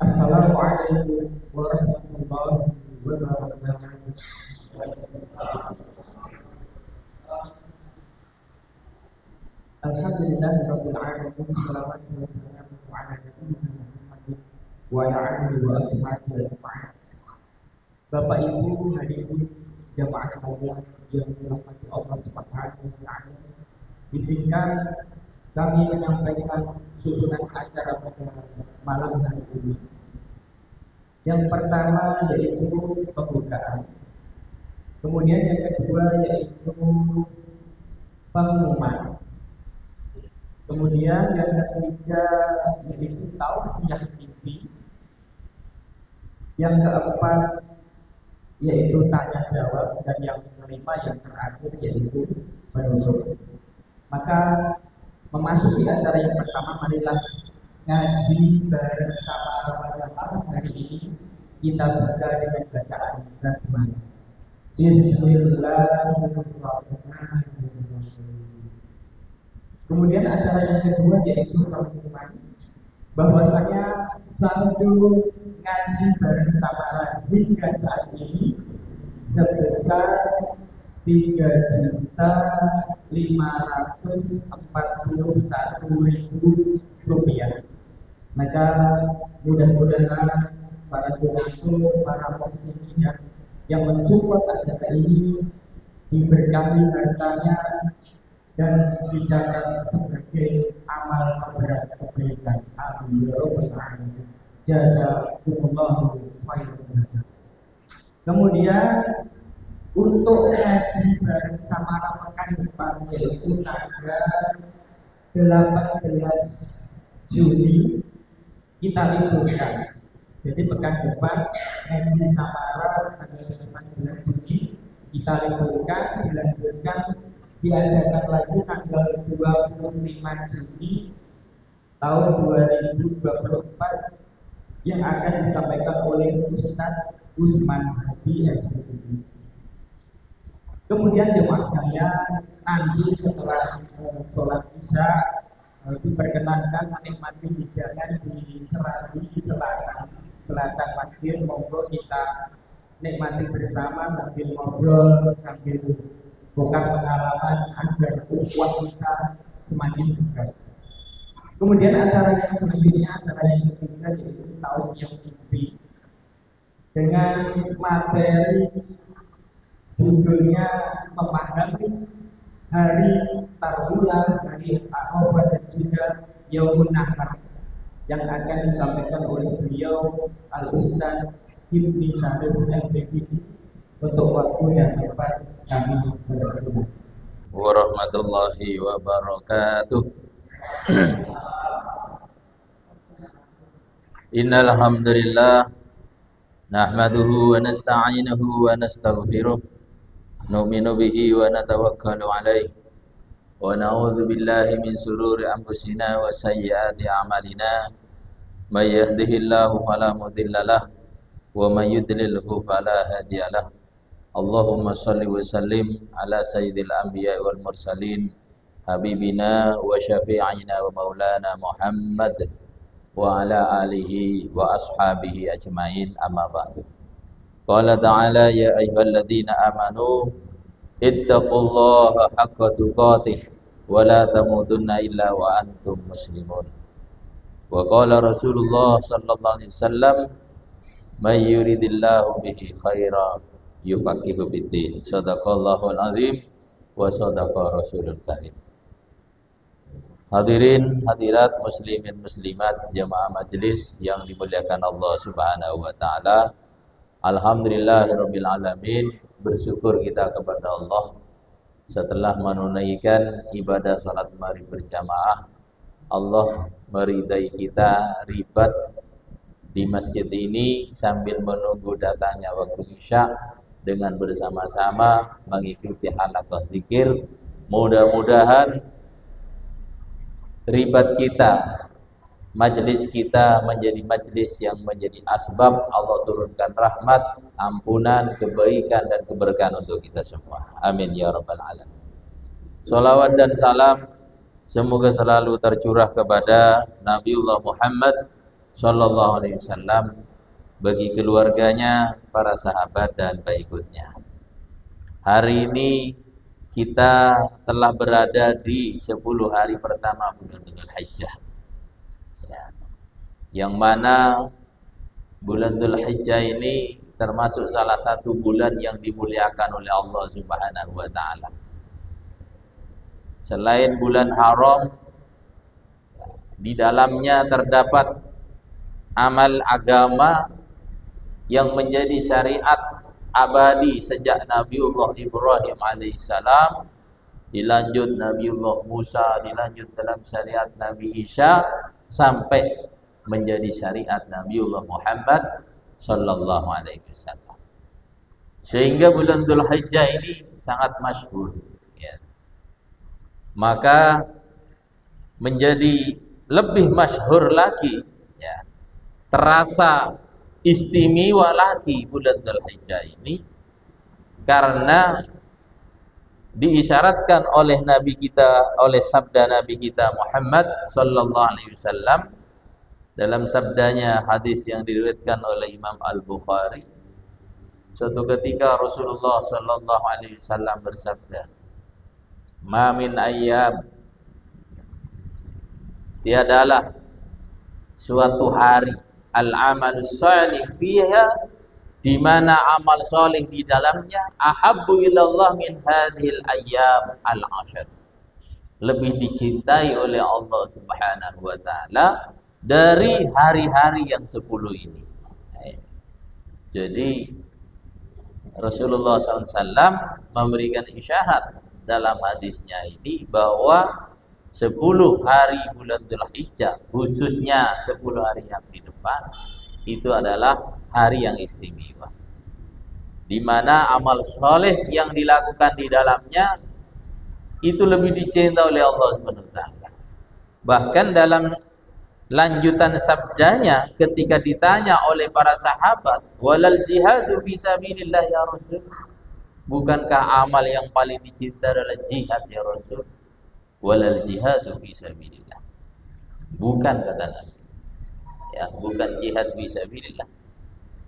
Assalamualaikum warahmatullahi wabarakatuh. Alhamdulillahirabbil alamin. Wassalatu wassalamu ala nabiyyina Muhammadin wa ala alihi wa ashabihi ajma'in. Bapak Ibu hadirin jamaah sekalian yang dirahmati Allah Subhanahu wa taala. Izinkan kami menyampaikan susunan acara pada malam hari ini. Yang pertama yaitu pembukaan. Kemudian yang kedua yaitu pengumuman. Kemudian yang ketiga yaitu tausiah mimpi. Yang keempat yaitu tanya jawab, dan yang kelima yang terakhir yaitu penutup. Maka memasuki acara yang pertama, marilah ngaji bersama pada malam hari ini. Kita buka dengan bacaan basmalah. Bismillahirrahmanirrahim. Kemudian acara yang kedua yaitu pengumuman bahwasanya saldo ngaji bareng samaran hingga saat ini sebesar 3.541.000 rupiah. Maka mudah-mudahan para donatur, para pensiunan yang mensupport acara ini diberkahi hartanya dan dicatat sebagai amal berat kebaikan. Amin ya rabbal alamin. Jazakumullahu khairan. Kemudian untuk ngaji bareng sama pekan depan yaitu tanggal 18 Juni kita liburkan. Jadi pekan depan ngaji Samara tanggal 18 Juni kita liburkan, dilanjutkan diadakan lagi tanggal 25 Juni tahun 2024 yang akan disampaikan oleh Ustaz Usman Hadi SPTI. Kemudian jemaah sekalian, nanti setelah sholat isya diperkenankan menikmati hidangan di Serabi selatan masjid. Monggo kita nikmati bersama sambil ngobrol, sambil bukan pengalaman agar ukhuwah kita semakin dekat. Kemudian acara yang selanjutnya, acara yang ketiga yaitu tausiah mimpi dengan materi judulnya memahami hari Tarwiyah, hari Arafah dan juga Yaumun Nahar yang akan disampaikan oleh beliau Al-Ustaz Ibni Sarif MPD. Untuk waktu dan tempat kami bersilakan. Warahmatullahi wabarakatuh. Innal hamdalillah nahmaduhu wa nasta'inuhu wa nastaghfiruh, nu'minu bihi wa natawakkalu alaihi, wa na'udzu billahi min sururi anfusina wa sayyiati a'malina. May yahdihillahu fala mudilla lahu wa may yudlilhu fala hadiyalah. Allahumma salli wa sallim ala sayyidil anbiya wal mursalin habibina wa syafi'ina wa maulana Muhammad wa ala alihi wa ashabihi ajmain, amma ba'du. Qala ta'ala ya ayyuhalladzina amanu ittaqullaha haqqa tuqatih wa la tamutunna illa wa antum muslimun. Wa qala Rasulullah sallallahu alaihi wasallam may yuridillahu bihi khairan yufaqihu fiddin. Shadaqallahul azim wa shadaqa rasulul karim. Hadirin hadirat muslimin muslimat jamaah majelis yang dimuliakan Allah Subhanahu wa taala. Alhamdulillahirabbil alamin, bersyukur kita kepada Allah setelah menunaikan ibadah salat maghrib berjamaah. Allah meridai kita ribat di masjid ini sambil menunggu datangnya waktu Isya dengan bersama-sama mengikuti halaqah zikir. Mudah-mudahan ribat kita, majlis kita menjadi majlis yang menjadi asbab Allah turunkan rahmat, ampunan, kebaikan dan keberkahan untuk kita semua. Amin ya rabbal alamin. Salawat dan salam semoga selalu tercurah kepada Nabiullah Muhammad sallallahu alaihi wasallam, bagi keluarganya, para sahabat dan pengikutnya. Hari ini kita telah berada di 10 hari pertama bulan Dzulhijjah. Yang mana bulan Dzulhijjah ini termasuk salah satu bulan yang dimuliakan oleh Allah Subhanahu wa taala. Selain bulan haram, di dalamnya terdapat amal agama yang menjadi syariat abadi sejak Nabiullah Ibrahim alaihissalam, dilanjut Nabiullah Musa, dilanjut dalam syariat Nabi Isa, sampai menjadi syariat Nabiullah Muhammad sallallahu alaihi wasallam. Sehingga bulan Dzulhijjah ini sangat masyhur, ya. Maka menjadi lebih masyhur lagi, ya. Terasa istimewa lagi bulan Dzulhijjah ini karena diisyaratkan oleh Nabi kita, oleh sabda Nabi kita Muhammad sallallahu alaihi wasallam dalam sabdanya, hadis yang diriwayatkan oleh Imam Al-Bukhari. Suatu ketika Rasulullah sallallahu alaihi wasallam bersabda, "Ma min ayyam, tiadalah suatu hari, al-amalus shalih fiha, di mana amal soleh di dalamnya, ahabbu ilallah min hadhil ayyam al-ashr, lebih dicintai oleh Allah Subhanahu wa taala dari hari-hari yang 10 ini." Jadi Rasulullah SAW memberikan isyarat dalam hadisnya ini bahwa 10 hari bulan Dzulhijjah, khususnya 10 hari yang di depan, itu adalah hari yang istimewa, di mana amal soleh yang dilakukan di dalamnya itu lebih dicintai oleh Allah SWT. Bahkan dalam lanjutan sabdanya ketika ditanya oleh para sahabat, "Walal jihadu fisabilillah ya Rasul?" Bukankah amal yang paling dicintai adalah jihad ya Rasul? "Walal jihadu fisabilillah." Bukan, kata Nabi. Ya, bukan jihad fisabilillah.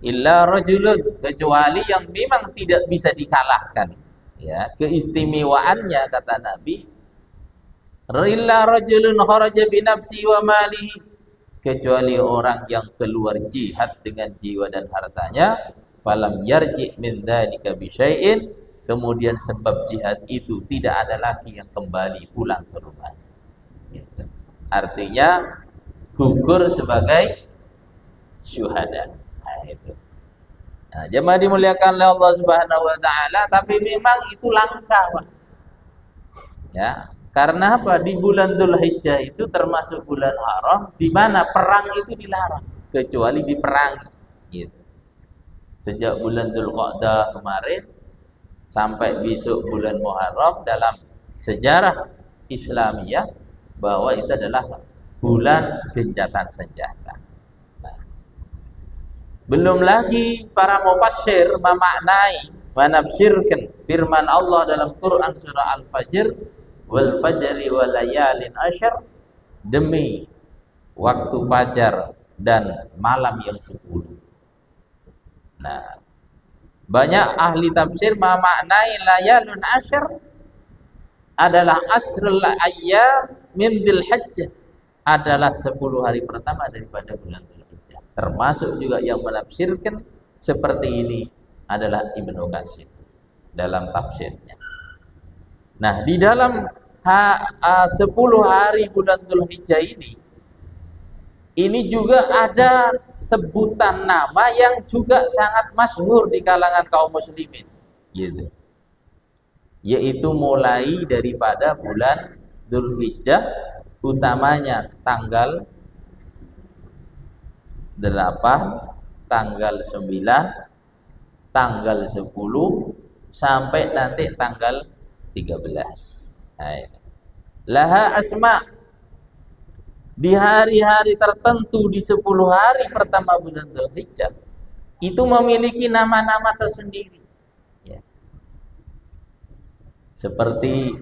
Illa rajulun, kecuali yang memang tidak bisa dikalahkan. Ya, keistimewaannya kata Nabi, illa rajulun kharaja bi nafsi wa malihi, kecuali orang yang keluar jihad dengan jiwa dan hartanya, falam yarji min dzalika bi syai'in, kemudian sebab jihad itu tidak ada lagi yang kembali pulang ke rumah. Gitu. Artinya gugur sebagai syuhada. Nah, itu. Nah, jemaah dimuliakan oleh Allah Subhanahu wa taala, tapi memang itu langka, Pak. Ya, karena apa? Di bulan Dzulhijjah itu termasuk bulan haram, di mana perang itu dilarang, kecuali diperangi. Gitu. Sejak bulan Dzulqa'dah kemarin sampai besok bulan Muharram, dalam sejarah Islamiyah bahwa itu adalah bulan gencatan senjata. Nah, belum lagi para mufassir memaknai, menafsirkan firman Allah dalam Quran surah Al-Fajr, wal fajri wa layalin asyr, demi waktu fajar dan malam yang 10. Nah, banyak ahli tafsir memaknai layalun asyr adalah asrul ayyam min Dzulhijjah, adalah 10 hari pertama daripada bulan Dzulhijjah. Termasuk juga yang menafsirkan seperti ini adalah Ibnu Katsir dalam tafsirnya. Nah, di dalam 10 hari bulan Dzulhijjah ini juga ada sebutan nama yang juga sangat masyhur di kalangan kaum muslimin, gitu. Yaitu mulai daripada bulan Dzulhijjah utamanya tanggal 8, tanggal 9, tanggal 10 sampai nanti tanggal 13. Nah, ini. Laha asma, di hari-hari tertentu di 10 hari pertama bulan Dzulhijjah itu memiliki nama-nama tersendiri. Ya. Seperti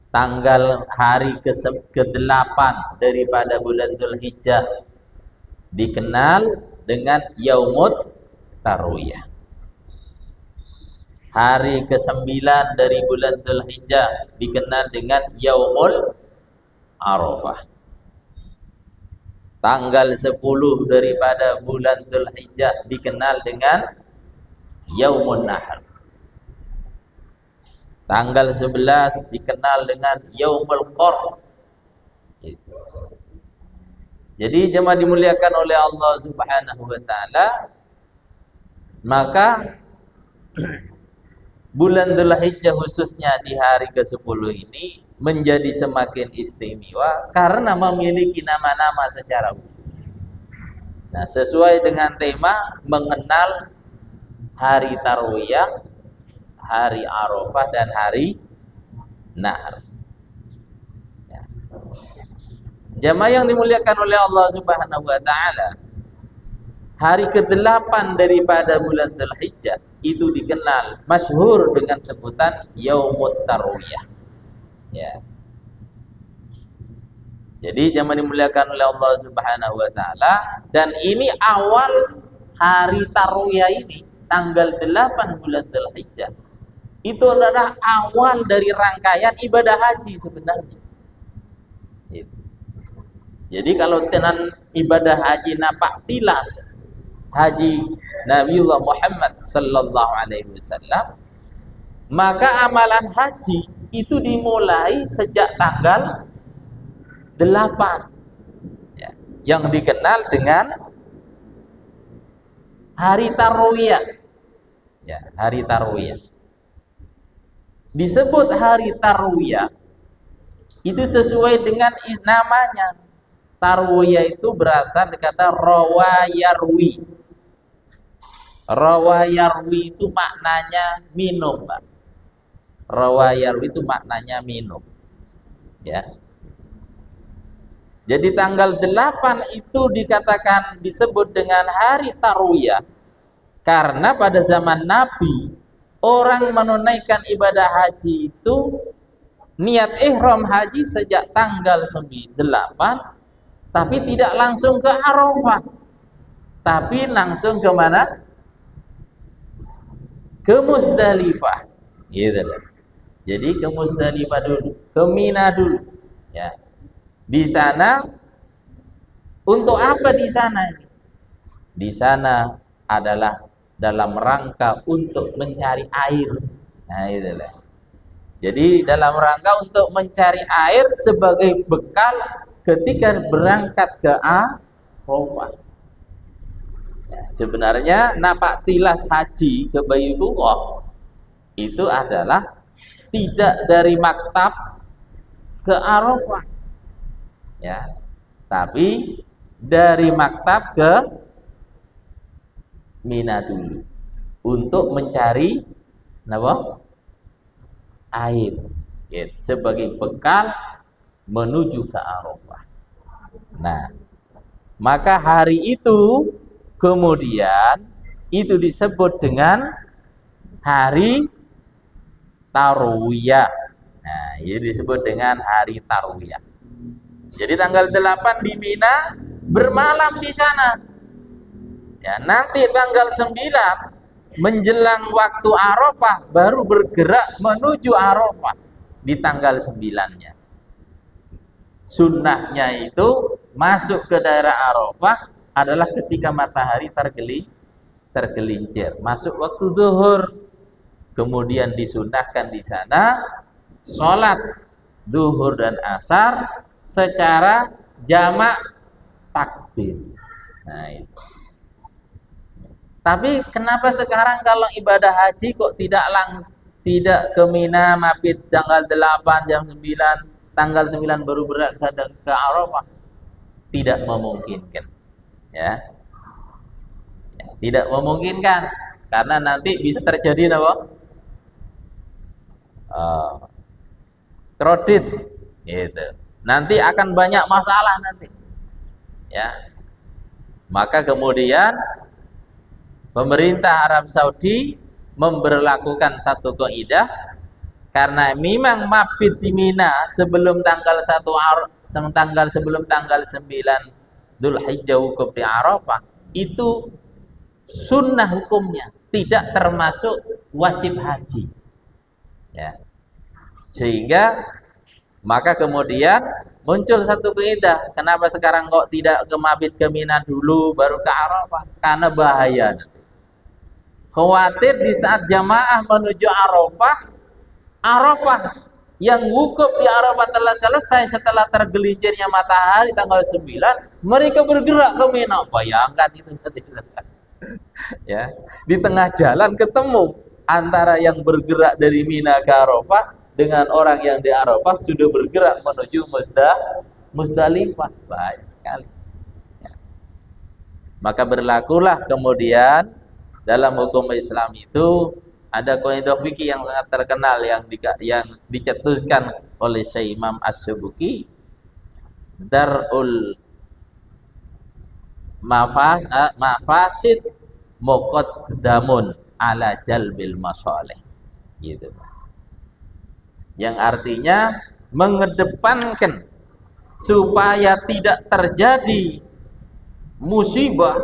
tanggal hari ke-8 daripada bulan Dzulhijjah dikenal dengan Yaumut Tarwiyah. Hari ke-9 dari bulan Dzulhijjah dikenal dengan Yaumul Arafah. Tanggal 10 daripada bulan Dzulhijjah dikenal dengan Yaumun Nahr. Tanggal 11 dikenal dengan Yaumul Qarn. Jadi jemaah dimuliakan oleh Allah Subhanahu wa taala, maka bulan Dzulhijjah khususnya di hari ke-10 ini menjadi semakin istimewa karena memiliki nama-nama secara khusus. Nah, sesuai dengan tema mengenal hari Tarwiyah, hari Arafah dan hari Nahr. Ya. Jamaah yang dimuliakan oleh Allah Subhanahu wa taala, hari ke-8 daripada bulan Dzulhijjah itu dikenal masyhur dengan sebutan Yaumut Tarwiyah. Ya. Jadi jamaah dimuliakan oleh Allah Subhanahu wa taala, dan ini awal hari Tarwiyah ini tanggal 8 bulan Dzulhijjah. Itu adalah awal dari rangkaian ibadah haji sebenarnya. Jadi kalau tenan ibadah haji napak tilas haji Nabiullah Muhammad sallallahu alaihi wasallam, maka amalan haji itu dimulai sejak tanggal 8 ya, yang dikenal dengan hari Tarwiyah. Ya, hari Tarwiyah. Disebut hari Tarwiyah itu sesuai dengan namanya. Tarwiyah itu berasal dari kata rawayarwi. Rawayarwi itu maknanya minum, Pak. Rawayarwi itu maknanya minum. Ya. Jadi tanggal 8 itu dikatakan disebut dengan hari Tarwiyah karena pada zaman Nabi orang menunaikan ibadah haji itu niat ihram haji sejak tanggal 8, tapi tidak langsung ke Arafah, tapi langsung ke mana? Ke Muzdalifah. Gitu loh. Jadi ke Muzdalifah dulu, ke Mina dulu. Ya. Di sana untuk apa di sana? Di sana adalah dalam rangka untuk mencari air. Nah, itulah. Jadi dalam rangka untuk mencari air sebagai bekal ketika berangkat ke Arafah. Ya, sebenarnya napak tilas haji ke Baitullah itu adalah tidak dari maktab ke Arafah. Ya, tapi dari maktab ke Mina dulu untuk mencari apa? Air, ya, sebagai bekal menuju ke Arafah. Nah, maka hari itu kemudian itu disebut dengan hari Tarwiyah. Nah, ini disebut dengan hari Tarwiyah. Jadi tanggal 8 di Mina, bermalam di sana. Ya, nanti tanggal 9 menjelang waktu Arafah baru bergerak menuju Arafah di tanggal 9-nya. Sunnahnya itu masuk ke daerah Arafah adalah ketika matahari tergelincir, masuk waktu zuhur. Kemudian disunnahkan di sana sholat zuhur dan asar secara jamak takdim. Nah, itu. Tapi kenapa sekarang kalau ibadah haji kok tidak ke Mina mabit tanggal 8 jam 9 tanggal 9 baru berangkat ke Arafah, tidak memungkinkan. Ya. Tidak memungkinkan karena nanti bisa terjadi apa? Kredit gitu. Nanti akan banyak masalah nanti. Ya. Maka kemudian pemerintah Arab Saudi memberlakukan satu kaidah, karena memang mabit di Mina sebelum tanggal 9 Dzulhijjah wukuf di Arafah itu sunnah hukumnya, tidak termasuk wajib haji. Ya. Sehingga maka kemudian muncul satu kaidah, kenapa sekarang kok tidak ke mabit ke Mina dulu baru ke Arafah? Karena bahaya nanti. Khawatir di saat jamaah menuju Arafah yang wukuf di Arafah telah selesai setelah tergelincirnya matahari tanggal 9, mereka bergerak ke Mina. Bayangkan itu nanti. Ya, di tengah jalan ketemu antara yang bergerak dari Mina ke Arafah dengan orang yang di Arafah sudah bergerak menuju Musdalifah. Baik sekali. Ya. Maka berlakulah kemudian dalam hukum Islam itu ada kaidah fikih yang sangat terkenal yang dicetuskan oleh Syekh Imam As-Subuki, darul mafasid muqaddamun ala jalbil masalih, gitu. Yang artinya mengedepankan supaya tidak terjadi musibah,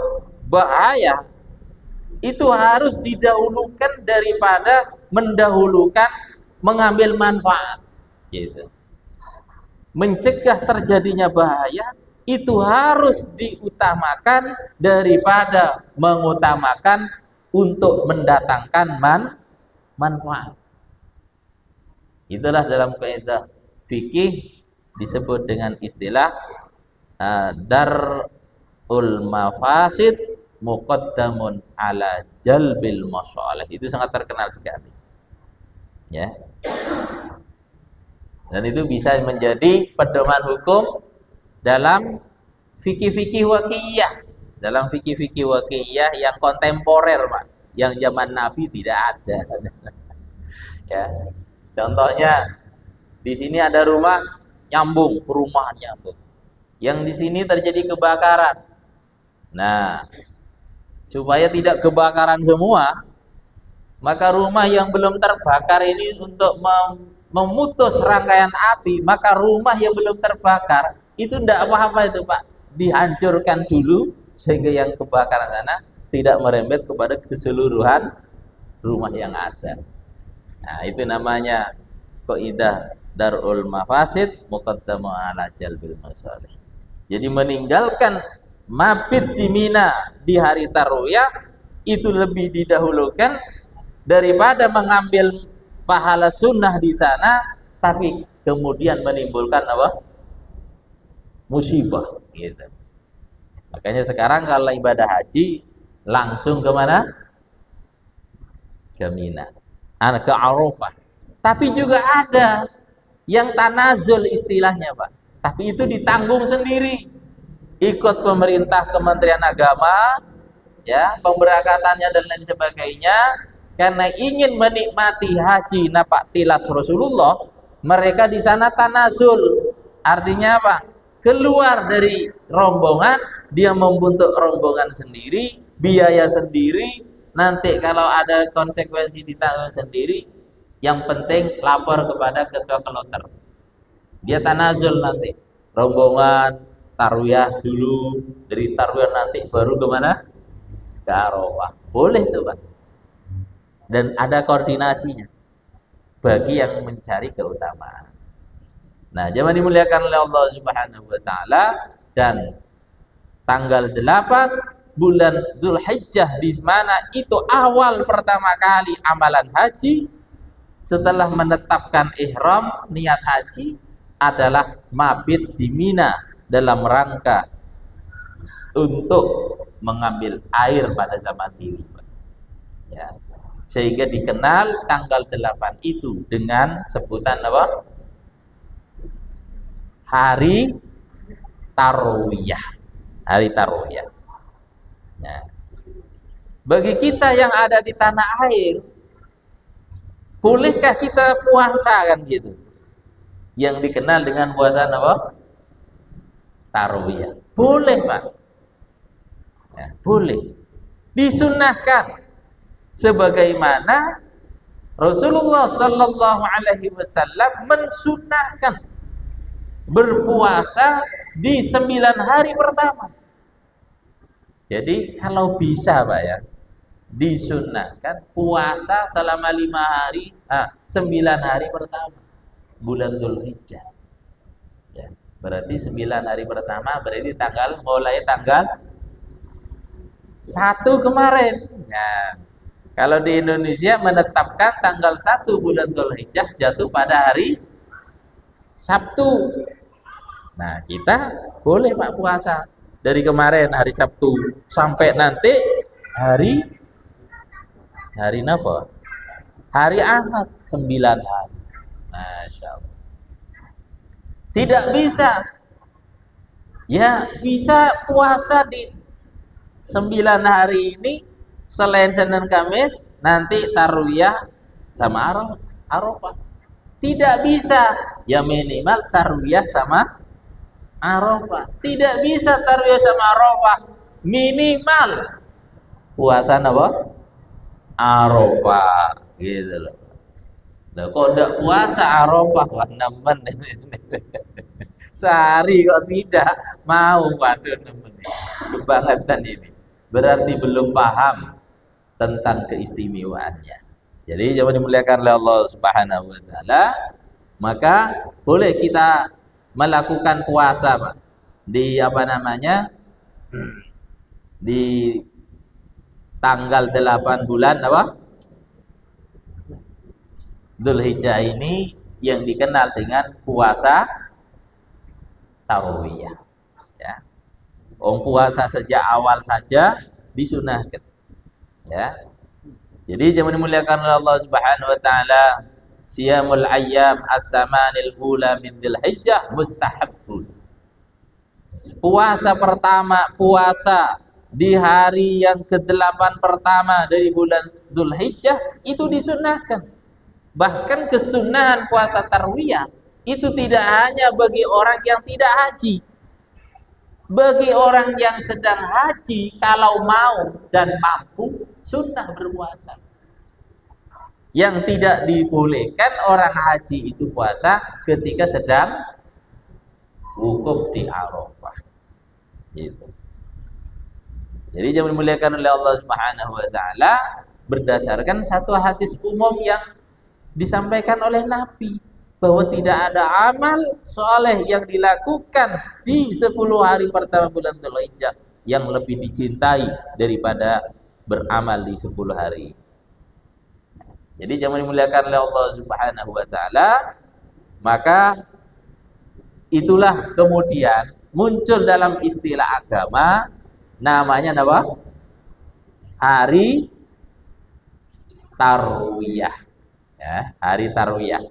bahaya, itu harus didahulukan daripada mendahulukan mengambil manfaat, gitu. Mencegah terjadinya bahaya itu harus diutamakan daripada mengutamakan untuk mendatangkan manfaat. Itulah dalam kaidah fikih disebut dengan istilah darul mafasid muqaddamun ala jalbil masalih. Itu sangat terkenal sekali. Ya. Dan itu bisa menjadi pedoman hukum dalam fikih-fikih waqi'iyah. Dalam fikih-fikih waqi'iyah yang kontemporer, Pak. Yang zaman Nabi tidak ada. Ya. Contohnya di sini ada rumah nyambung perumahannya tuh. Yang di sini terjadi kebakaran. Nah, supaya tidak kebakaran semua, maka rumah yang belum terbakar ini untuk memutus rangkaian api, maka rumah yang belum terbakar itu tidak apa-apa itu, Pak. Dihancurkan dulu sehingga yang kebakaran sana tidak merembet kepada keseluruhan rumah yang ada. Nah, itu namanya kaidah darul mafasid muqaddamun ala jalbil masalih. Jadi meninggalkan mabit di Mina di hari tarwiyah itu lebih didahulukan daripada mengambil pahala sunnah di sana, tapi kemudian menimbulkan apa? Musibah, gitu. Makanya sekarang kalau ibadah haji langsung ke mana? Ke Mina, ke Arafah. Tapi juga ada yang tanazul istilahnya, Pak. Tapi itu ditanggung sendiri. Ikut pemerintah Kementerian Agama, ya, pemberangkatannya dan lain sebagainya, karena ingin menikmati haji napak tilas Rasulullah, mereka di sana tanazul. Artinya apa? Keluar dari rombongan, dia membentuk rombongan sendiri, biaya sendiri, nanti kalau ada konsekuensi ditanggung sendiri, yang penting lapor kepada ketua kloter. Dia tanazul nanti, rombongan tarwiyah dulu, dari tarwiyah nanti baru kemana? Ke Arafah. Boleh tuh, Pak. Dan ada koordinasinya bagi yang mencari keutamaan. Nah, zaman dimuliakan oleh Allah Subhanahu wa taala, dan tanggal 8 bulan Dzulhijjah di mana itu awal pertama kali amalan haji setelah menetapkan ihram niat haji adalah mabit di Mina dalam rangka untuk mengambil air pada zaman dulu. Ya. Sehingga dikenal tanggal 8 itu dengan sebutan apa? hari tarwiyah. Hari tarwiyah. Nah, bagi kita yang ada di tanah air, bolehkah kita puasa kan gitu? Yang dikenal dengan puasa apa? Tarwiyah. Boleh, Pak. Ya, boleh. Disunnahkan sebagaimana Rasulullah Sallallahu Alaihi Wasallam mensunnahkan berpuasa di 9 hari pertama. Jadi kalau bisa, Pak ya, disunnahkan puasa selama 5 hari, 9 hari pertama bulan Dzulhijjah. Ya, berarti 9 hari pertama berarti mulai tanggal 1 kemarin. Nah, kalau di Indonesia menetapkan tanggal 1 bulan Dzulhijjah jatuh pada hari Sabtu. Nah, kita boleh Pak puasa dari kemarin hari Sabtu sampai nanti hari apa? Hari Ahad 9 hari. Masya Allah. Tidak bisa. Ya, bisa puasa di 9 hari ini selain Senin Kamis nanti tarwiyah sama Arafah. Tidak bisa. Ya minimal tarwiyah sama Arafah. Tidak bisa tarwiyah sama Arafah. Minimal puasa apa? Arafah gitu loh. Nah, kok enggak puasa Arafah wah nemen ini. Sehari kok tidak mau, waduh nemen. Kebangetan ini. Berarti belum paham tentang keistimewaannya. Jadi jangan dimuliakan oleh Allah Subhanahu wa taala, maka boleh kita melakukan puasa, Pak. Di Di tanggal 8 bulan apa? Dzulhijjah ini yang dikenal dengan puasa tarwiyah. Ya. Puasa sejak awal saja disunahkan. Ya. Jadi jangan dimuliakan oleh Allah Subhanahu wa taala, siyamul ayyam as-samanil ula min Dzulhijjah mustahabbun. Puasa pertama, puasa di hari yang ke-8 pertama dari bulan Dzulhijjah itu disunahkan. Bahkan kesunahan puasa tarwiyah itu tidak hanya bagi orang yang tidak haji. Bagi orang yang sedang haji, kalau mau dan mampu, sunnah berpuasa. Yang tidak dibolehkan orang haji itu puasa ketika sedang wukuf di Arafah. Gitu. Jadi jangan dimuliakan oleh Allah Subhanahu wa taala berdasarkan satu hadis umum yang disampaikan oleh Nabi, bahwa tidak ada amal soleh yang dilakukan di 10 hari pertama bulan Dzulhijjah yang lebih dicintai daripada beramal di 10 hari. Jadi jangan dimuliakan oleh Allah Subhanahu wa taala, maka itulah kemudian muncul dalam istilah agama namanya apa? Hari tarwiyah. Ya, hari tarwiyah.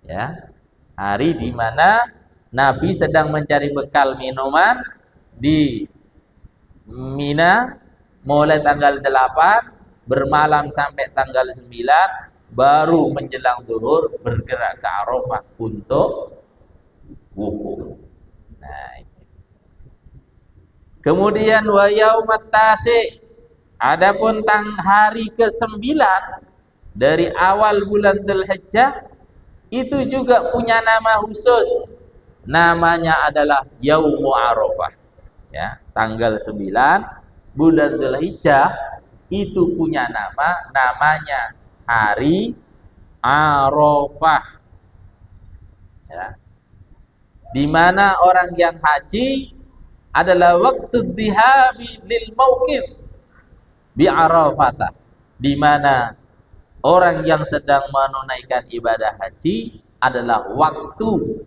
Ya, hari di mana Nabi sedang mencari bekal minuman di Mina mulai tanggal 8 bermalam sampai tanggal 9 baru menjelang zuhur bergerak ke Arafah untuk wukuf. Nah, ini. Kemudian wa yaumat tasi', adapun hari ke-9 dari awal bulan Dzulhijjah itu juga punya nama khusus. Namanya adalah Yaumu Arafah. Ya, tanggal 9 bulan Dzulhijjah itu punya namanya hari Arafah. Ya. Di mana orang yang haji adalah waktu dhihabi lil mauqif bi Arafah. Di mana orang yang sedang menunaikan ibadah haji adalah waktu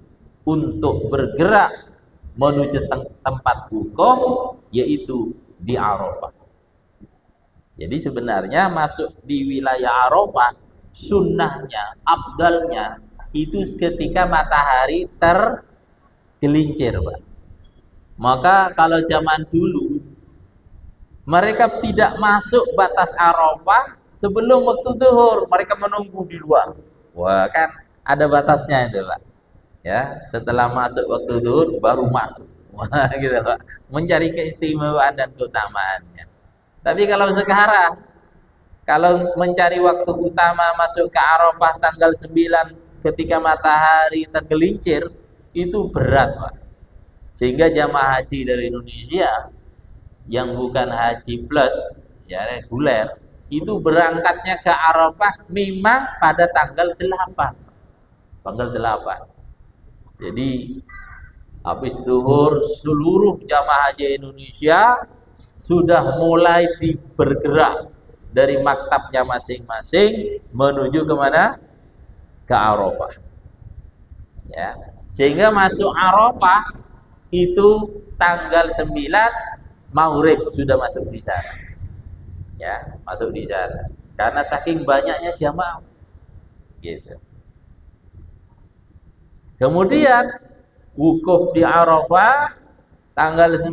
untuk bergerak menuju tempat wukuf, yaitu di Arafah. Jadi sebenarnya masuk di wilayah Arafah, sunnahnya, afdalnya itu ketika matahari gelincir, Pak. Maka kalau zaman dulu mereka tidak masuk batas Arafah sebelum waktu zuhur, mereka menunggu di luar. Wah, kan ada batasnya itu, Pak. Ya, setelah masuk waktu zuhur baru masuk. Wah, gitu, Pak. Mencari keistimewaan dan keutamaannya. Tapi kalau sekarang, kalau mencari waktu utama masuk ke Arafah tanggal 9 ketika matahari tergelincir, itu berat, Pak. Sehingga jamaah haji dari Indonesia yang bukan haji plus, ya reguler, itu berangkatnya ke Arafah memang pada tanggal 8. Tanggal 8. Jadi habis zuhur seluruh jamaah haji Indonesia sudah mulai bergerak dari maktabnya masing-masing menuju kemana? Ke Arafah. Ya. Sehingga masuk Arafah itu tanggal 9 Maghrib sudah masuk di sana. Ya, masuk di sana. Karena saking banyaknya jamaah. Gitu. Kemudian wukuf di Arafah tanggal 9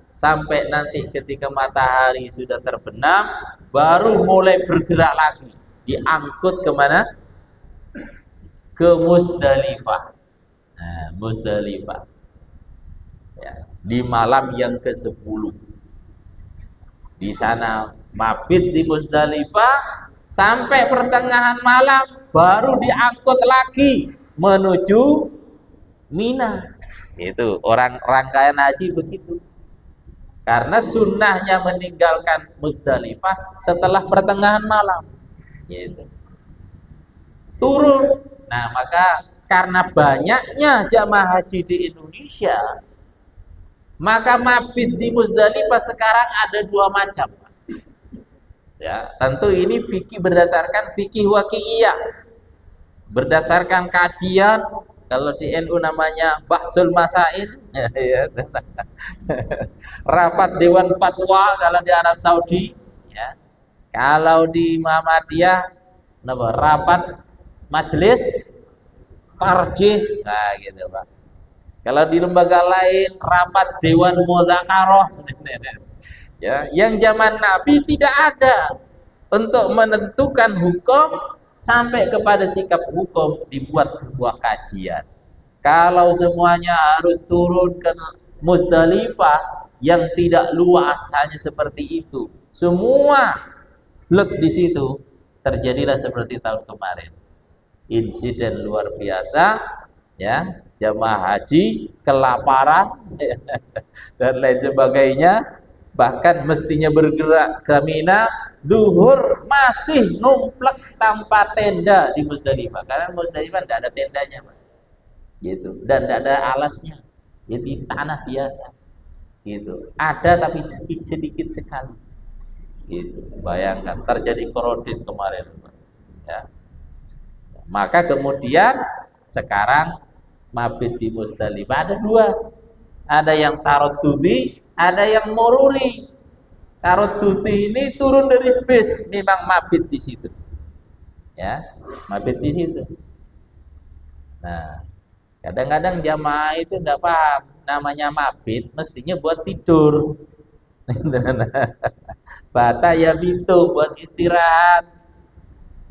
sampai nanti ketika matahari sudah terbenam baru mulai bergerak lagi. Diangkut kemana? Ke Musdalifah. Nah, Musdalifah. Ya, di malam yang ke-10 di sana mabit di Musdalifah sampai pertengahan malam baru diangkut lagi menuju Mina. Itu orang rangkaian haji begitu, karena sunnahnya meninggalkan Musdalifah setelah pertengahan malam gitu. Turun. Nah, maka karena banyaknya jamaah haji di Indonesia, maka mabit di Musdalifah sekarang ada 2 macam. Ya, tentu ini fikih berdasarkan fikih waqi'iyah. Berdasarkan kajian, kalau di NU namanya Bahsul Masail, ya. Rapat Dewan Fatwa kalau di Arab Saudi, ya. Kalau di Muhammadiyah, rapat Majelis Tarjih, nah gitu, Pak. Kalau di lembaga lain rapat Dewan Mudzakarah. Ya, yang zaman Nabi tidak ada untuk menentukan hukum sampai kepada sikap hukum dibuat sebuah kajian. Kalau semuanya harus turun ke Musdalifah yang tidak luas hanya seperti itu, semua blek di situ, terjadilah seperti tahun kemarin. Insiden luar biasa, ya. Jamaah haji kelaparan dan lain sebagainya, bahkan mestinya bergerak ke Mina, zuhur masih numplek tanpa tenda di Musdalifah, karena Musdalifah tidak ada tendanya, Pak. Gitu, dan tidak ada alasnya, jadi tanah biasa gitu, ada tapi sedikit sekali gitu. Bayangkan terjadi korodit kemarin, Pak. Ya. Maka kemudian sekarang mabit di Musdalifah ada 2. Ada yang taroddudi, ada yang mururi. Taroddudi ini turun dari bis, memang mabit di situ. Ya, mabit di situ. Nah, kadang-kadang jamaah itu enggak paham, namanya mabit mestinya buat tidur. Bata ya bitu buat istirahat.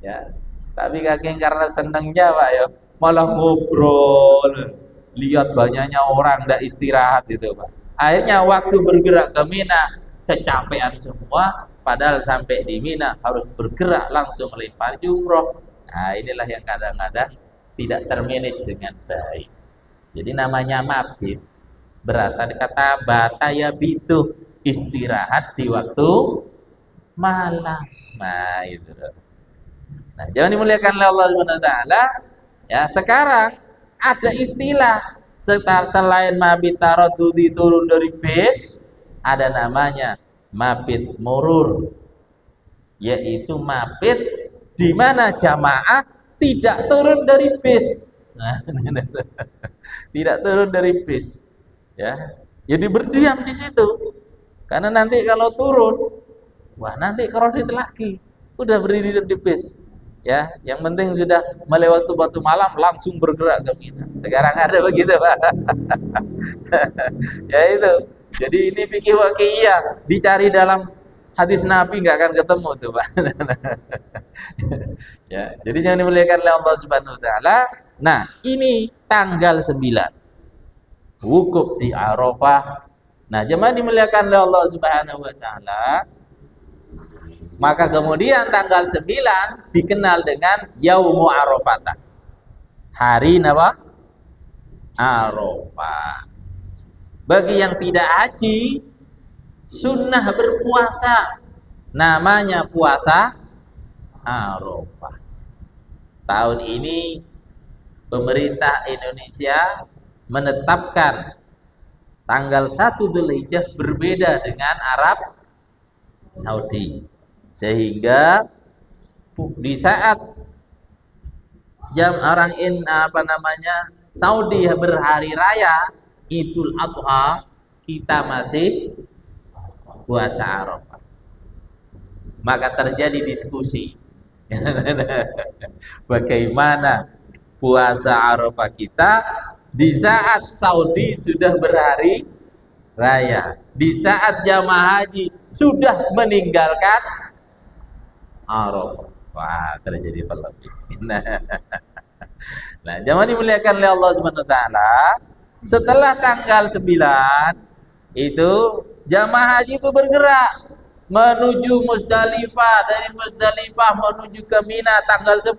Ya. Tapi kakek karena senengnya, Pak, ya, malah ngobrol, lihat banyaknya orang tidak istirahat itu, Pak. Akhirnya waktu bergerak ke Mina kecapean semua, padahal sampai di Mina harus bergerak langsung melempar jumroh. Nah, inilah yang kadang-kadang tidak termanage dengan baik. Jadi namanya mabit berasal dari kata bata ya bitu, istirahat di waktu malam. Nah, itu. Nah, jangan dimuliakan oleh Allah Subhanahu wa taala. Ya, sekarang ada istilah selain mabit taroddudi turun dari bis, ada namanya mabit murur, yaitu mabit di mana jamaah tidak turun dari bis. Nah, tidak turun dari bis, ya. Jadi berdiam di situ. Karena nanti kalau turun, wah nanti korodit lagi. Udah berdiri di bis. Ya, yang penting sudah melewati waktu malam langsung bergerak ke Mina. Sekarang ada begitu, Pak. Ya itu. Jadi ini fikih waqi'iyah, dicari dalam hadis Nabi nggak akan ketemu tuh, Pak. Ya, jadi jangan dimuliakan oleh Allah Subhanahu wa taala. Nah, ini tanggal 9. Wukuf di Arafah. Nah, jemaah dimuliakan oleh Allah Subhanahu wa taala. Maka kemudian tanggal 9 dikenal dengan Yaumu Arafah. Hari apa? Arafah. Bagi yang tidak haji, sunnah berpuasa. Namanya puasa Arafah. Tahun ini pemerintah Indonesia menetapkan tanggal 1 Dzulhijjah berbeda dengan Arab Saudi. Sehingga di saat Saudi berhari raya Idul Adha, kita masih puasa Arafah. Maka terjadi diskusi. Bagaimana puasa Arafah kita di saat Saudi sudah berhari raya, di saat jamaah haji sudah meninggalkan Arafah. Wah, terjadi polemik. Nah, jamaah dimuliakan oleh Allah Subhanahu wa taala, setelah tanggal 9 itu jamaah haji itu bergerak menuju Muzdalifah, dari Muzdalifah menuju ke Mina tanggal 10.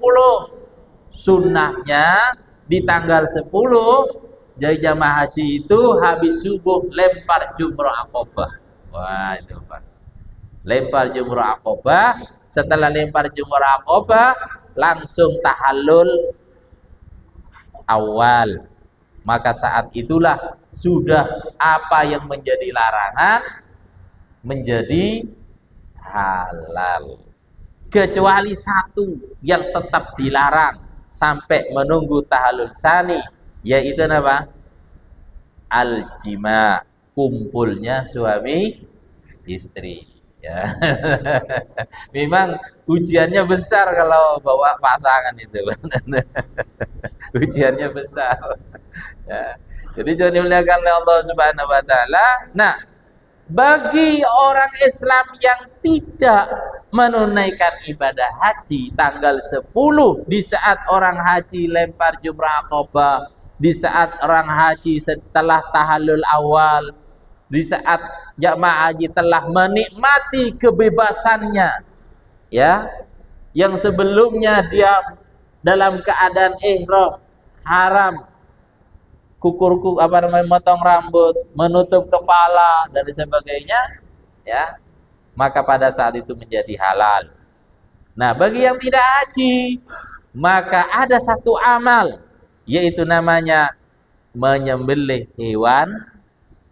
Sunnahnya di tanggal 10 jadi jamaah haji itu habis subuh lempar jumrah Aqabah. Wah, itu Pak. Lempar jumrah Aqabah. Setelah lempar jumrah Aqabah langsung tahallul awal. Maka saat itulah sudah apa yang menjadi larangan menjadi halal. Kecuali satu yang tetap dilarang sampai menunggu tahallul tsani, yaitu apa? Al-jima, kumpulnya suami istri. Ya. Memang ujiannya besar kalau bawa pasangan itu. Ujiannya besar. Ya. Jadi jangan dimuliakan oleh Allah Subhanahu wa taala. Nah, bagi orang Islam yang tidak menunaikan ibadah haji tanggal 10 di saat orang haji lempar jumrah Aqabah, di saat orang haji setelah tahallul awal, di saat jamaah haji telah menikmati kebebasannya, ya, yang sebelumnya dia dalam keadaan ihram, haram, motong rambut, menutup kepala dan sebagainya, ya, maka pada saat itu menjadi halal. Nah, bagi yang tidak haji, maka ada satu amal, yaitu namanya menyembelih hewan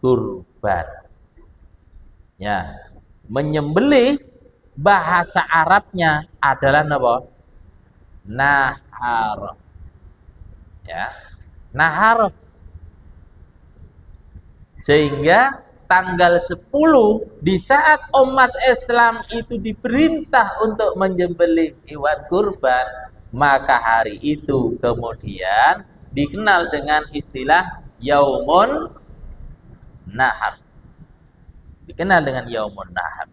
kurban. Ya, menyembelih bahasa Arabnya adalah apa? Nahar. Ya, nahar. Sehingga tanggal 10 di saat umat Islam itu diperintah untuk menyembelih hewan kurban, maka hari itu kemudian dikenal dengan istilah Yaumun Nahar. Dikenal dengan Yaumun Nahar.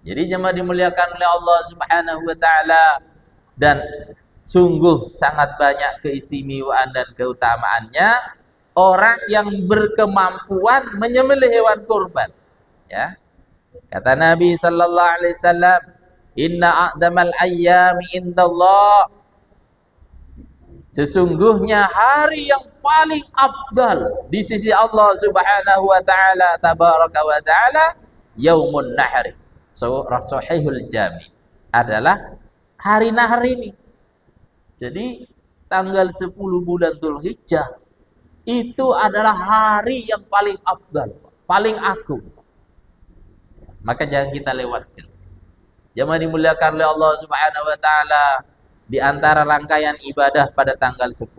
Jadi jemaah dimuliakan oleh Allah Subhanahu wa taala, dan sungguh sangat banyak keistimewaan dan keutamaannya orang yang berkemampuan menyembelih hewan kurban. Ya. Kata Nabi sallallahu alaihi wasallam, "Inna a'damal ayyami indallah." Sesungguhnya hari yang paling afdal di sisi Allah Subhanahu wa taala tabaraka wa taala Yaumun Nahr. Sahihul Jami adalah hari nahar ini. Jadi tanggal 10 bulan Dzulhijjah itu adalah hari yang paling afdal, paling agung. Maka jangan kita lewatkan. Jemaah dimuliakan oleh Allah Subhanahu wa taala, di antara rangkaian ibadah pada tanggal 10,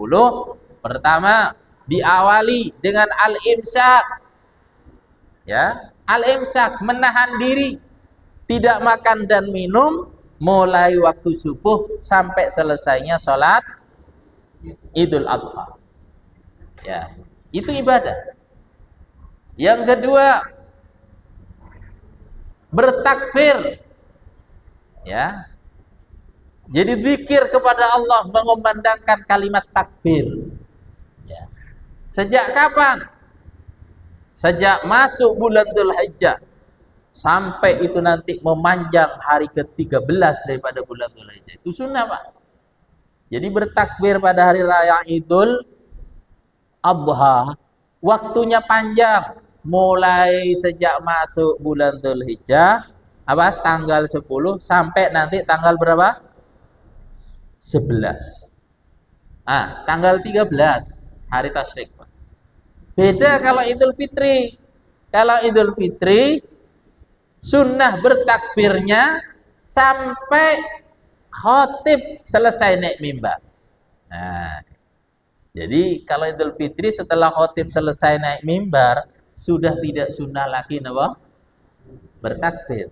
pertama diawali dengan al-imsak. Ya, al-imsak, menahan diri, tidak makan dan minum mulai waktu subuh sampai selesainya sholat Idul Adha. Ya, itu ibadah. Yang kedua, bertakbir. Ya. Jadi zikir kepada Allah, mengumandangkan kalimat takbir. Ya. Sejak kapan? Sejak masuk bulan Dzulhijjah sampai itu nanti memanjang hari ke-13 daripada bulan Dzulhijjah. Itu sunnah, Pak. Jadi bertakbir pada hari raya Idul Adha, waktunya panjang, mulai sejak masuk bulan Dzulhijjah tanggal 10 sampai nanti tanggal berapa? 11. Tanggal 13 hari tasyrik. Beda kalau Idul Fitri. Kalau Idul Fitri sunnah bertakbirnya sampai khotib selesai naik mimbar. Nah, jadi kalau Idul Fitri setelah khotib selesai naik mimbar sudah tidak sunnah lagi bertakbir.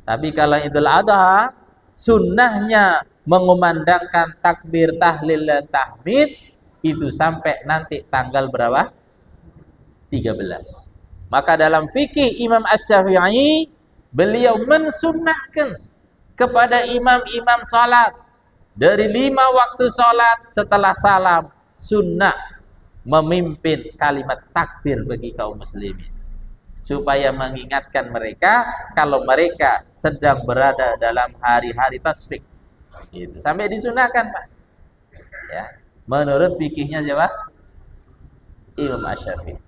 Tapi kalau Idul Adha sunnahnya mengumandangkan takbir, tahlil, dan tahmid itu sampai nanti tanggal berapa? 13. Maka dalam fikih Imam Asy-Syafi'i beliau mensunnahkan kepada imam-imam salat dari 5 waktu salat setelah salam sunnah memimpin kalimat takbir bagi kaum muslimin supaya mengingatkan mereka kalau mereka sedang berada dalam hari-hari tasyrik. Itu sampai disunahkan, Pak. Ya, menurut fikihnya siapa? Imam Asy-Syafi'i.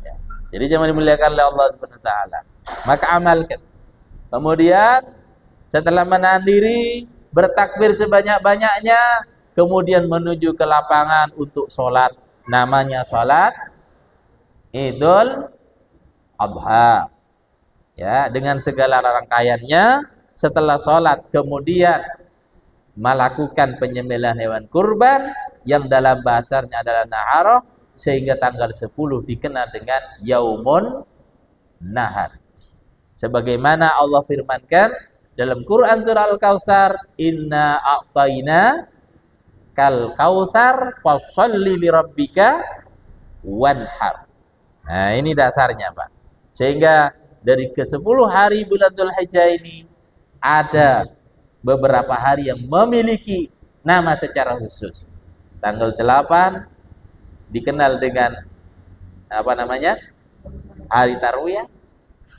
Ya. Jadi jangan dimuliakan oleh Allah Subhanahu wa taala. Maka amalkan. Kemudian setelah menahan diri, bertakbir sebanyak-banyaknya, kemudian menuju ke lapangan untuk sholat. Namanya sholat Idul Adha. Ya, dengan segala rangkaiannya. Setelah sholat kemudian melakukan penyembelihan hewan kurban yang dalam bahasanya adalah naharoh, sehingga tanggal 10 dikenal dengan Yaumun Nahar. Sebagaimana Allah firmankan dalam Quran surah Al-Kautsar, inna a'tayna kal kautsar fasholli lirabbika wanhar. Nah, ini dasarnya, Pak. Sehingga dari ke-10 hari bulan Dzulhijjah ini ada beberapa hari yang memiliki nama secara khusus. Tanggal 8 dikenal dengan apa namanya? Hari Tarwiyah.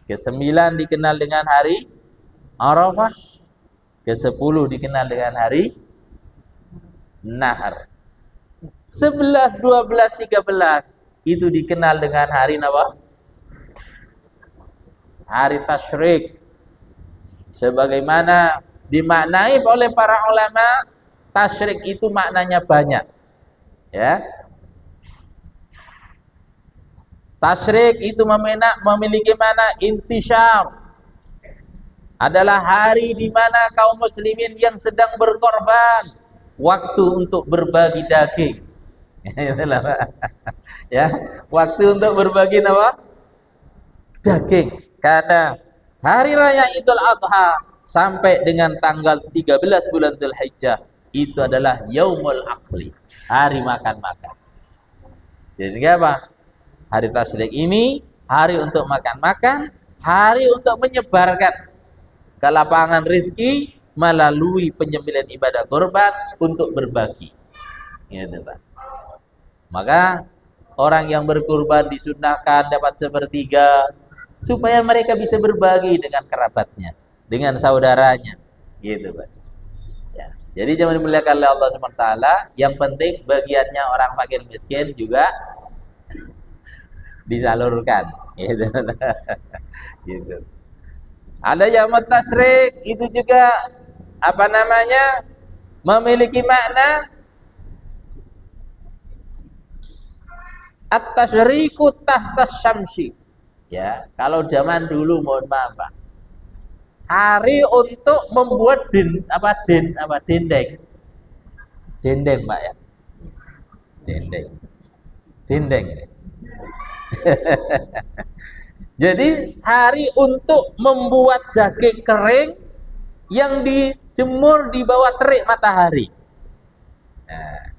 Ke-9 dikenal dengan hari Arafah. Ke-10 dikenal dengan hari Nahar. 11, 12, 13 itu dikenal dengan hari apa? Hari tasyrik. Sebagaimana dimaknai oleh para ulama, tasyrik itu maknanya banyak. Ya. Tasyrik itu memiliki makna intisyar. Adalah hari di mana kaum muslimin yang sedang berkorban, waktu untuk berbagi daging. Ya, waktu untuk berbagi apa? Daging. Karena hari raya Idul Adha sampai dengan tanggal 13 bulan Dzulhijjah itu adalah Yaumul Akli, hari makan-makan. Jadi apa? Hari tasyrik ini hari untuk makan-makan, hari untuk menyebarkan ke lapangan rezeki melalui penyembelihan ibadah kurban untuk berbagi. Gitu, Pak. Maka orang yang berkurban disunahkan dapat sepertiga supaya mereka bisa berbagi dengan kerabatnya, dengan saudaranya. Gitu, Pak. Ya. Jadi jangan dimuliakan oleh Allah SWT. Yang penting bagiannya orang fakir miskin juga disalurkan. Gitu. Gitu. Ada yang tasyrik itu juga apa namanya? Memiliki makna at-tasyriku tahtas syamsi. Ya, kalau zaman dulu mohon maaf, Pak. Hari untuk membuat dendeng. Dendeng, Pak ya. Dendeng. Jadi hari untuk membuat daging kering yang dijemur di bawah terik matahari. Nah,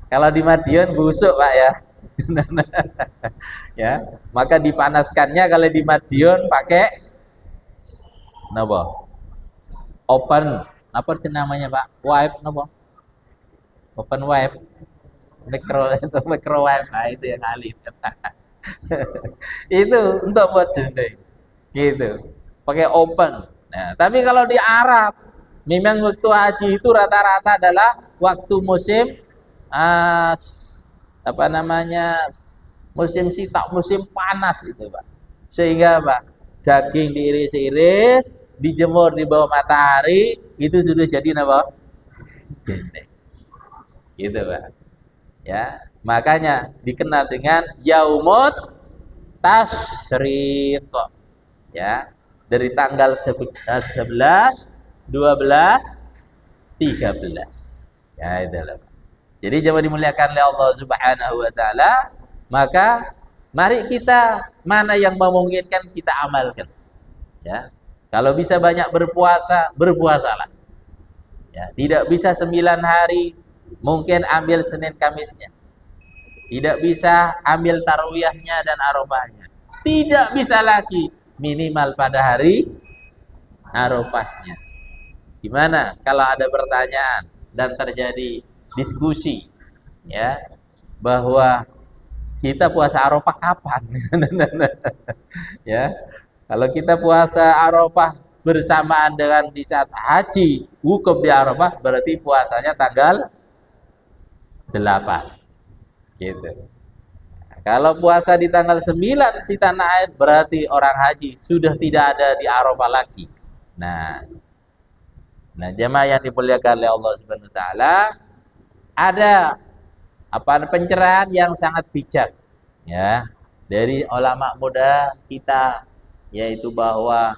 kalau di Madiun busuk Pak ya. Ya, maka dipanaskannya kalau di Madiun pakai napa? Open apa itu namanya Pak? Wipe napa? Open wipe. Microwave. Nah, itu yang ahli. Itu untuk buat dendeng. Gitu. Pakai open. Nah, tapi kalau di Arab memang waktu haji itu rata-rata adalah waktu musim uh, apa namanya musim sitak, musim panas itu Pak. Sehingga Pak, daging diiris-iris, dijemur di bawah matahari, itu sudah jadi apa? Dendeng. Gitu Pak. Ya, makanya dikenal dengan Yaumut Tasyriq. Ya, dari tanggal 11, 12, 13. Ya, itulah. Jadi jemaah dimuliakan oleh Allah Subhanahu wa taala, maka mari kita mana yang memungkinkan kita amalkan. Ya. Kalau bisa banyak berpuasa, berpuasalah. Ya, tidak bisa 9 hari, mungkin ambil Senin Kamisnya. Tidak bisa ambil tarawiyahnya dan arafahnya. Tidak bisa lagi minimal pada hari arafahnya. Gimana kalau ada pertanyaan dan terjadi diskusi ya bahwa kita puasa Arafah kapan? Ya. Kalau kita puasa Arafah bersamaan dengan di saat haji wukuf di Arafah, berarti puasanya tanggal 8. Gitu. Kalau puasa di tanggal 9 di tanah air, berarti orang haji sudah tidak ada di Arafah lagi. Nah, jemaah yang dimuliakan oleh Allah Subhanahu wa taala, ada pencerahan yang sangat bijak ya dari ulama muda kita, yaitu bahwa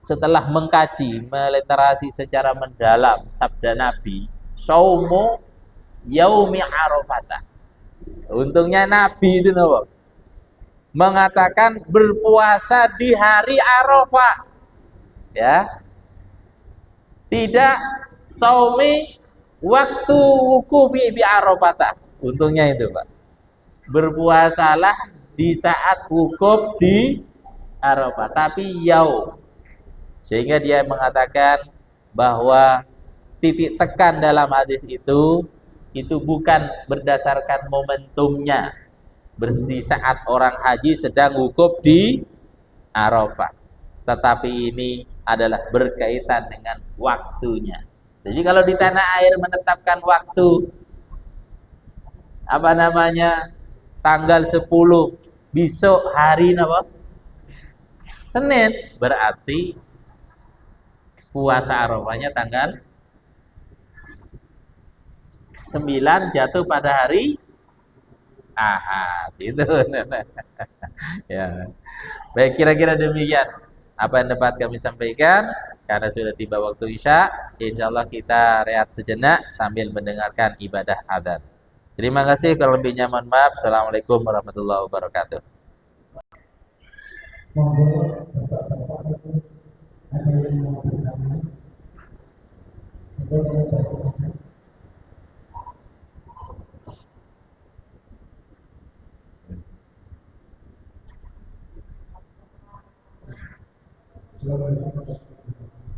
setelah mengkaji, meliterasi secara mendalam sabda Nabi, saumu yaumi arafah. Untungnya Nabi itu mengatakan berpuasa di hari Arafah. Ya. Tidak saumi waktu wukufi bi Arafah. Untungnya itu, Pak. Berpuasalah di saat wukuf di Arafah, tapi yaum. Sehingga dia mengatakan bahwa titik tekan dalam hadis itu bukan berdasarkan momentumnya di saat orang haji sedang wukuf di Arafah, tetapi ini adalah berkaitan dengan waktunya. Jadi kalau di tanah air menetapkan waktu tanggal 10 besok hari Senin, berarti puasa Arafahnya tanggal 9 jatuh pada hari Ahad itu. Ya. Baik, kira-kira demikian apa yang dapat kami sampaikan. Karena sudah tiba waktu Isya, insyaallah kita rehat sejenak sambil mendengarkan ibadah adzan. Terima kasih, kalau lebihnya mohon maaf. Assalamualaikum warahmatullahi wabarakatuh.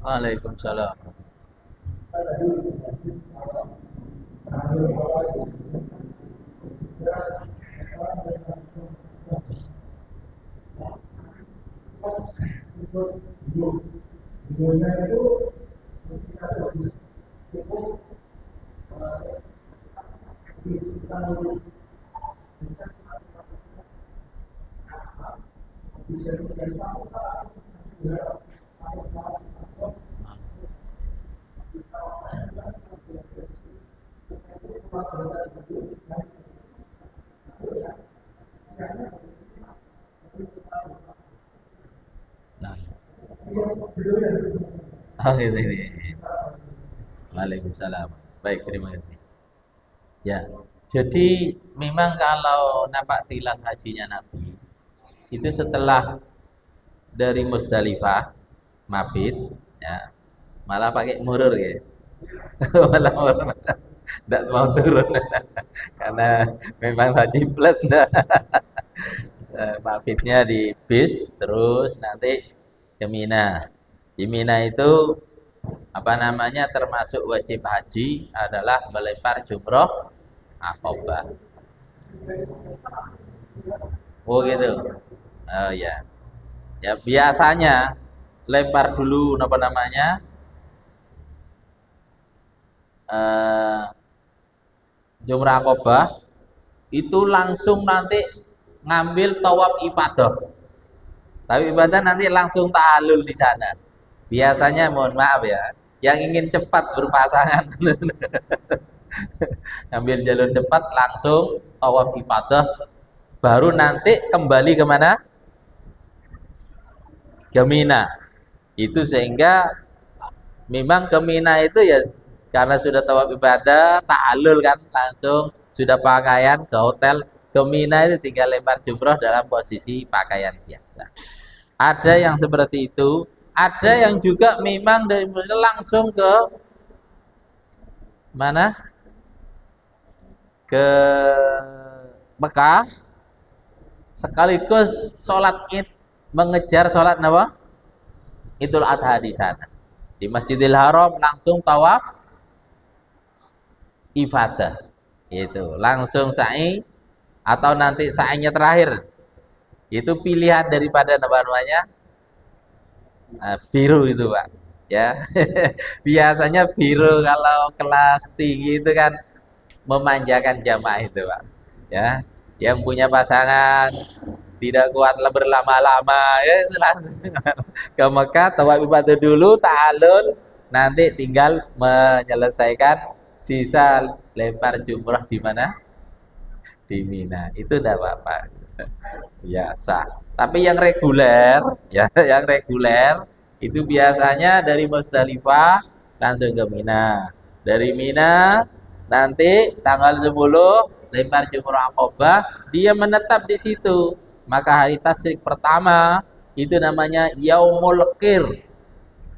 Waalaikumsalam. Oh, ini. Waalaikumsalam. Baik, terima kasih. Ya, jadi memang kalau napak tilas hajinya Nabi itu setelah dari Musdalifah mabit, ya, malah pakai murur ya. Malah murur. Tidak mau turun karena memang Haji Plus nah. Mabitnya di bis terus nanti ke Mina. Di Mina itu apa namanya termasuk wajib haji adalah melempar jumroh Aqabah. Oh gitu. Oh ya. Ya biasanya lempar dulu apa namanya eh, jumrah Aqabah itu langsung nanti ngambil tawaf ibadah. Tapi ibadah nanti langsung ta'alul di sana. Biasanya mohon maaf ya, yang ingin cepat berpasangan ngambil jalur cepat langsung tawaf ibadah, baru nanti kembali kemana? Ke Mina. Itu sehingga memang ke Mina itu ya karena sudah tawaf ibadah, ta'alul kan langsung sudah pakaian ke hotel. Ke Mina itu tinggal lempar jumroh dalam posisi pakaian biasa. Ada yang seperti itu, ada yang juga memang dari Mina langsung ke mana? Ke Mekah sekaligus sholat Id, mengejar sholat apa? Idul Adha di sana. Di Masjidil Haram langsung tawaf ibadah. Itu langsung sa'i atau nanti sa'inya terakhir. Itu pilihan daripada namanya biru itu, Pak. Ya. Biasanya biru kalau kelas tinggi itu kan memanjakan jamaah itu, Pak. Ya. Yang punya pasangan tidak kuat berlama-lama ya langsung ke Mekah tawaf ibadah dulu ta'alul, nanti tinggal menyelesaikan sisa lempar jumrah di mana? Di Mina. Itu tidak apa-apa. Ya sah. Tapi yang reguler ya yang reguler itu biasanya dari Musdalifah langsung ke Mina. Dari Mina nanti tanggal 10 lempar jumrah Aqabah, dia menetap di situ. Maka hari tasyrik pertama itu namanya Yaumul Qir.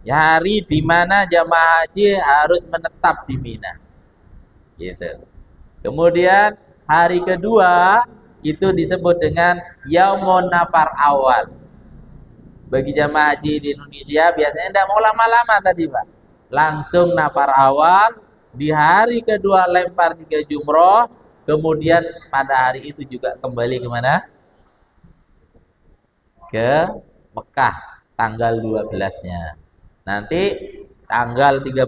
Ya, hari di mana jamaah haji harus menetap di Mina. Gitu. Kemudian hari kedua itu disebut dengan Yaumun Nafar Awal. Bagi jamaah haji di Indonesia biasanya tidak mau lama-lama tadi, Pak. Langsung nafar awal, di hari kedua lempar 3 jumroh, kemudian pada hari itu juga kembali kemana? Ke Mekah tanggal 12-nya. Nanti tanggal 13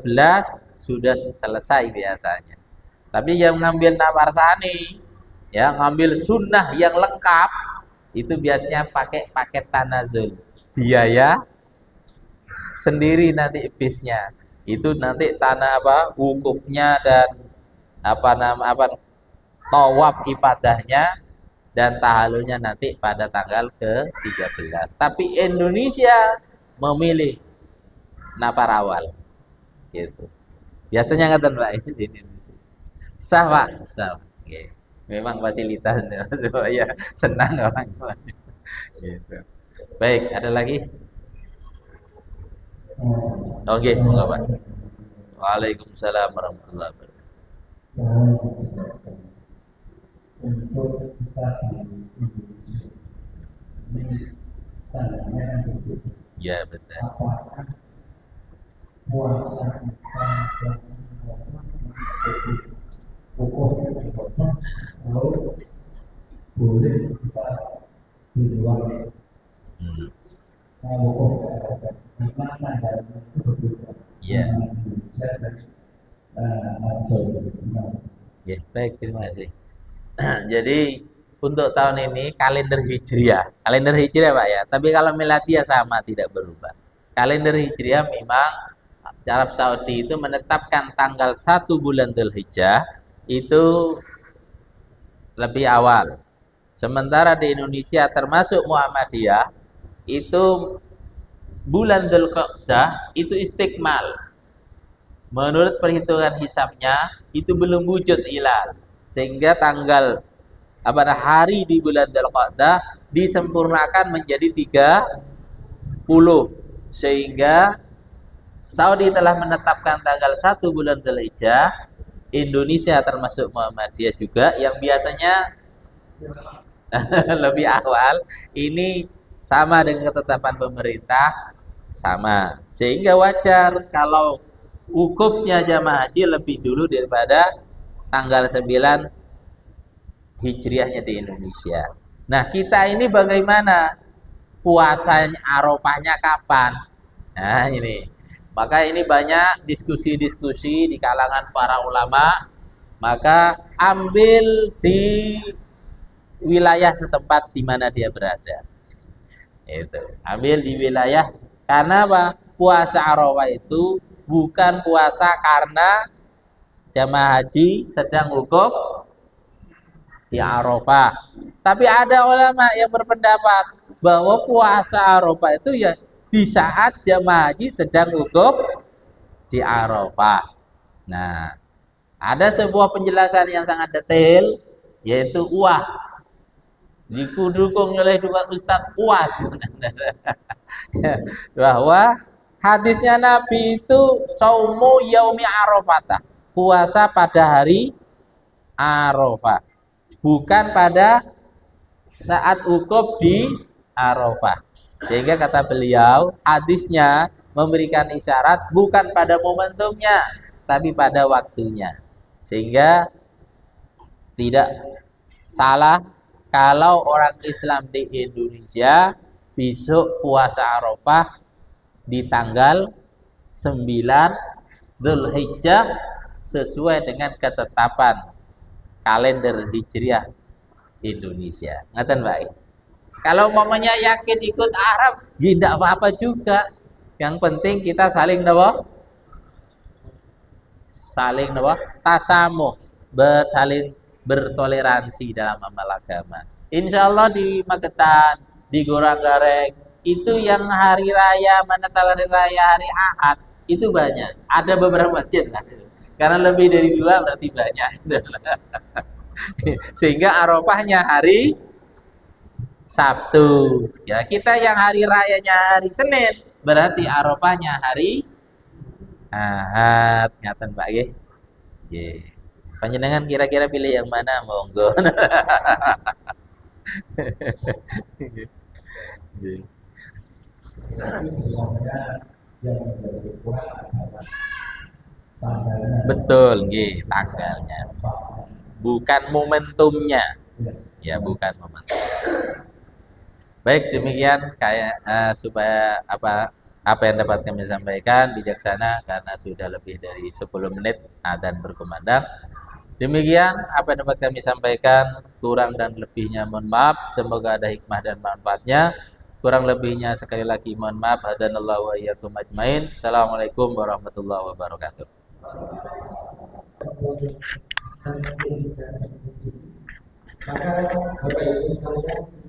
sudah selesai biasanya. Tapi yang ngambil nafar sani, ya ngambil sunnah yang lengkap, itu biasanya pakai paket tanazul. Biaya sendiri nanti bisnya. Itu nanti tanah apa? Wukufnya dan tawaf ibadahnya dan tahalulnya nanti pada tanggal ke-13. Tapi Indonesia memilih nafar awal. Gitu. Biasanya ngaten Pak di Indonesia. Sah Pak, sah. Oke. Memang fasilitasnya supaya senang orang tua. Gitu. Baik, ada lagi? Oke, enggak Pak. Waalaikumsalam warahmatullahi wabarakatuh. Untuk kita ini tandanya kan begitu. Ya betul. Apakah puasa kita yang hukumnya dipotong atau boleh kita di luar? Hukum gimana dalam itu berbeda? Ya. Ya, baik, terima kasih. Jadi untuk tahun ini kalender Hijriah Pak ya. Tapi kalau Miladiah sama tidak berubah. Kalender Hijriah memang Arab Saudi itu menetapkan tanggal 1 bulan Dzulhijjah itu lebih awal. Sementara di Indonesia termasuk Muhammadiyah itu bulan Dzulqa'dah itu istikmal. Menurut perhitungan hisabnya itu belum wujud hilal. Sehingga tanggal hari di bulan Dzulqa'dah disempurnakan menjadi 30. Sehingga Saudi telah menetapkan tanggal 1 bulan Dzulhijjah. Indonesia termasuk Muhammadiyah juga yang biasanya lebih awal, ini sama dengan ketetapan pemerintah sama, sehingga wajar kalau wukufnya jamaah haji lebih dulu daripada tanggal 9 Hijriahnya di Indonesia. Nah, kita ini bagaimana? Puasanya Arafahnya kapan? Nah, ini. Maka ini banyak diskusi-diskusi di kalangan para ulama. Maka ambil di wilayah setempat di mana dia berada. Itu. Ambil di wilayah, karena apa? Puasa Arafah itu bukan puasa karena jamaah haji sedang wukuf di Arafah. Tapi ada ulama yang berpendapat bahwa puasa Arafah itu ya di saat jamaah haji sedang wukuf di Arafah. Nah, ada sebuah penjelasan yang sangat detail, yaitu didukung oleh dua Ustadz UAS bahwa hadisnya Nabi itu saumu yaumi Arafah, puasa pada hari Arafah, bukan pada saat wukuf di Arafah. Sehingga kata beliau, hadisnya memberikan isyarat bukan pada momentumnya, tapi pada waktunya. Sehingga tidak salah kalau orang Islam di Indonesia besok puasa Arafah di tanggal 9 Dzulhijjah sesuai dengan ketetapan kalender Hijriah Indonesia. Ngaten baik. Kalau mamanya yakin ikut Arab, tidak apa-apa juga. Yang penting kita saling tasamuh, saling bertoleransi dalam amal agama. Insya Allah di Magetan, di Goranggareng, itu yang hari raya, Natal, hari raya, hari Ahad, itu banyak. Ada beberapa masjid lah. Karena lebih dari 2 berarti banyak. Sehingga Arafahnya hari Sabtu. Ya, kita yang hari rayanya hari Senin, berarti Arafahnya hari Ahad. Ngaten Pak nggih. Nggih. Panjenengan kira-kira pilih yang mana? Monggo. Betul, nggih, tanggalnya. Bukan momentumnya. Ya, bukan momentum. Baik, demikian supaya apa yang dapat kami sampaikan bijaksana karena sudah lebih dari 10 menit adzan berkumandang. Demikian apa yang dapat kami sampaikan, kurang dan lebihnya mohon maaf. Semoga ada hikmah dan manfaatnya. Kurang lebihnya sekali lagi mohon maaf. Hadanallahu wa iyyakum ajmain. Assalamualaikum warahmatullahi wabarakatuh. Maka Bapak Ibu sekalian